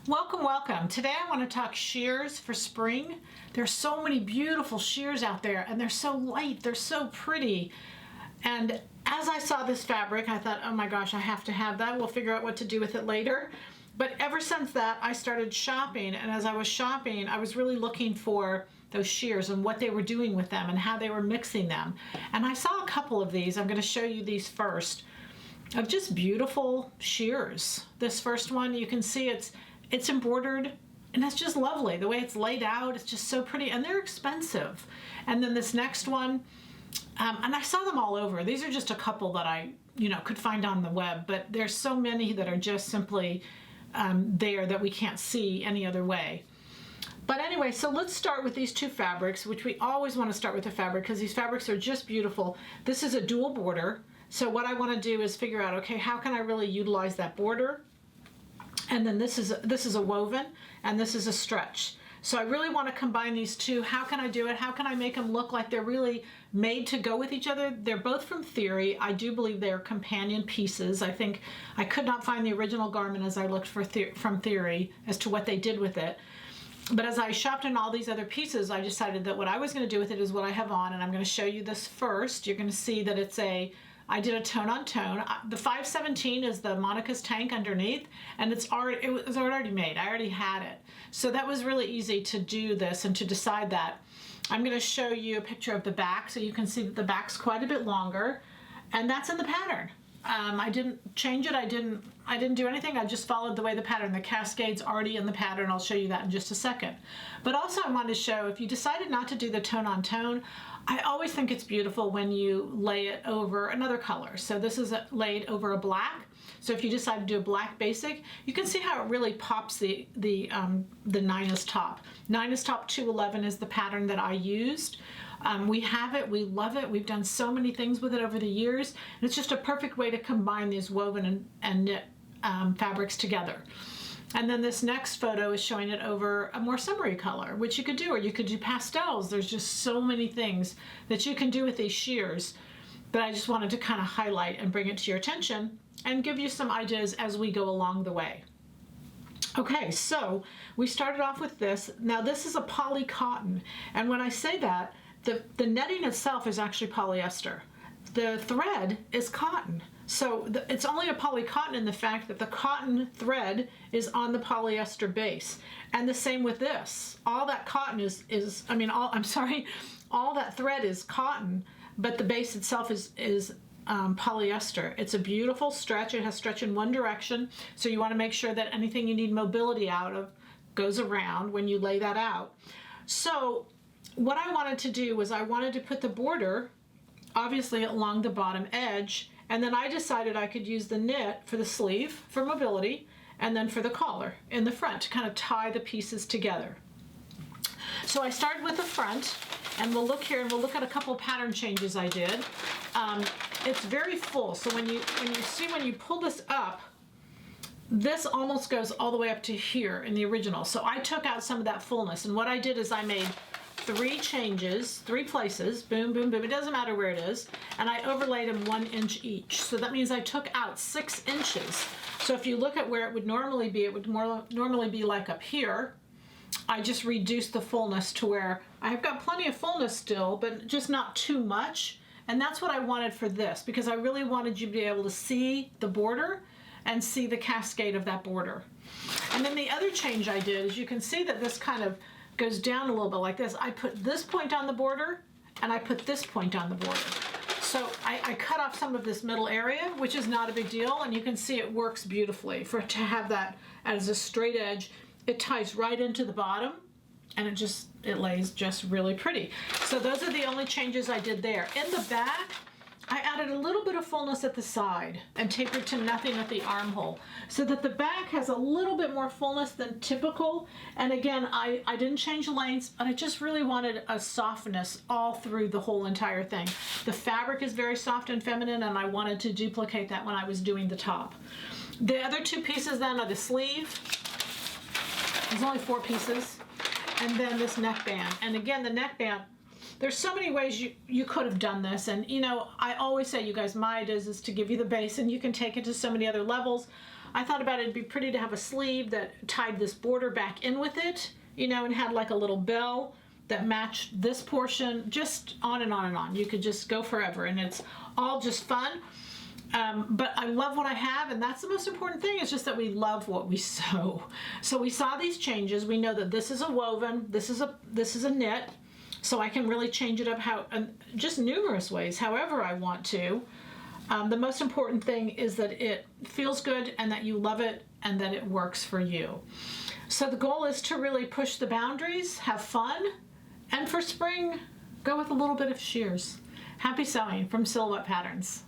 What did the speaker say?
Welcome, welcome. Today I want to talk shears for spring. There's so many beautiful shears out there and they're so light, they're so pretty. And as I saw this fabric, I thought, oh my gosh, I have to have that. We'll figure out what to do with it later. But ever since that, I started shopping, and as I was shopping, I was really looking for those shears and what they were doing with them and how they were mixing them. And I saw a couple of these. I'm going to show you these first, of just beautiful shears. This first one, you can see it's embroidered, and it's just lovely. The way it's laid out, it's just so pretty, and they're expensive. And then this next one, and I saw them all over. These are just a couple that I, could find on the web, but there's so many that are just simply there that we can't see any other way. But anyway, so let's start with these two fabrics, which we always want to start with the fabric because these fabrics are just beautiful. This is a dual border. So what I want to do is figure out, okay, how can I really utilize that border? And then this is a woven, and this is a stretch. So I really want to combine these two. How can I do it? How can I make them look like they're really made to go with each other? They're both from Theory. I do believe they're companion pieces. I think I could not find the original garment as I looked for from Theory as to what they did with it. But as I shopped in all these other pieces, I decided that what I was going to do with it is what I have on, and I'm going to show you this first. You're going to see that I did a tone on tone. The 517 is the Monica's tank underneath, and it was already made. I already had it. So that was really easy to do this and to decide that. I'm going to show you a picture of the back so you can see that the back's quite a bit longer, and that's in the pattern. I didn't change it. I didn't do anything. I just followed the way the pattern. The cascade's already in the pattern. I'll show you that in just a second. But also I wanted to show, if you decided not to do the tone on tone, I always think it's beautiful when you lay it over another color. So this is laid over a black. So if you decide to do a black basic, you can see how it really pops the Nina's top. Nina's top 211 is the pattern that I used. We have it, we love it. We've done so many things with it over the years. And it's just a perfect way to combine these woven and knit fabrics together. And then this next photo is showing it over a more summery color, which you could do, or you could do pastels. There's just so many things that you can do with these shears that I just wanted to kind of highlight and bring it to your attention and give you some ideas as we go along the way. Okay, so we started off with this. Now this is a poly cotton, and when I say that, the netting itself is actually polyester. The thread is cotton. So it's only a poly cotton in the fact that the cotton thread is on the polyester base. And the same with this. All that cotton all that thread is cotton, but the base itself is polyester. It's a beautiful stretch. It has stretch in one direction. So you want to make sure that anything you need mobility out of goes around when you lay that out. So what I wanted to do was I wanted to put the border obviously along the bottom edge, and then I decided I could use the knit for the sleeve for mobility and then for the collar in the front to kind of tie the pieces together. So I started with the front, and we'll look here and we'll look at a couple of pattern changes I did. It's very full, so when you pull this up, this almost goes all the way up to here in the original. So I took out some of that fullness, and what I did is I made 3 changes, 3 places, boom, boom, boom, it doesn't matter where it is, and I overlaid them 1 inch each. So that means I took out 6 inches. So if you look at where it would normally be, it would normally be like up here. I just reduced the fullness to where I've got plenty of fullness still, but just not too much. And that's what I wanted for this, because I really wanted you to be able to see the border and see the cascade of that border. And then the other change I did is you can see that this kind of goes down a little bit like this. I put this point on the border and I put this point on the border. So I cut off some of this middle area, which is not a big deal, and you can see it works beautifully. To have that as a straight edge, it ties right into the bottom, and it lays just really pretty. So those are the only changes I did there. In the back, I added a little bit of fullness at the side and tapered to nothing at the armhole so that the back has a little bit more fullness than typical. And again, I didn't change lengths, but I just really wanted a softness all through the whole entire thing. The fabric is very soft and feminine, and I wanted to duplicate that when I was doing the top. The other 2 pieces then are the sleeve. There's only 4 pieces. And then this neckband. And again, the neckband, there's so many ways you could have done this, and I always say, you guys, my idea is to give you the base, and you can take it to so many other levels. I thought about it'd be pretty to have a sleeve that tied this border back in with it, you know, and had like a little bell that matched this portion, just on and on and on. You could just go forever, and it's all just fun. But I love what I have, and that's the most important thing, is just that we love what we sew. So we saw these changes. We know that this is a woven, this is a knit, so I can really change it up just numerous ways, however I want to. The most important thing is that it feels good and that you love it and that it works for you. So the goal is to really push the boundaries, have fun, and for spring, go with a little bit of shears. Happy sewing from Silhouette Patterns.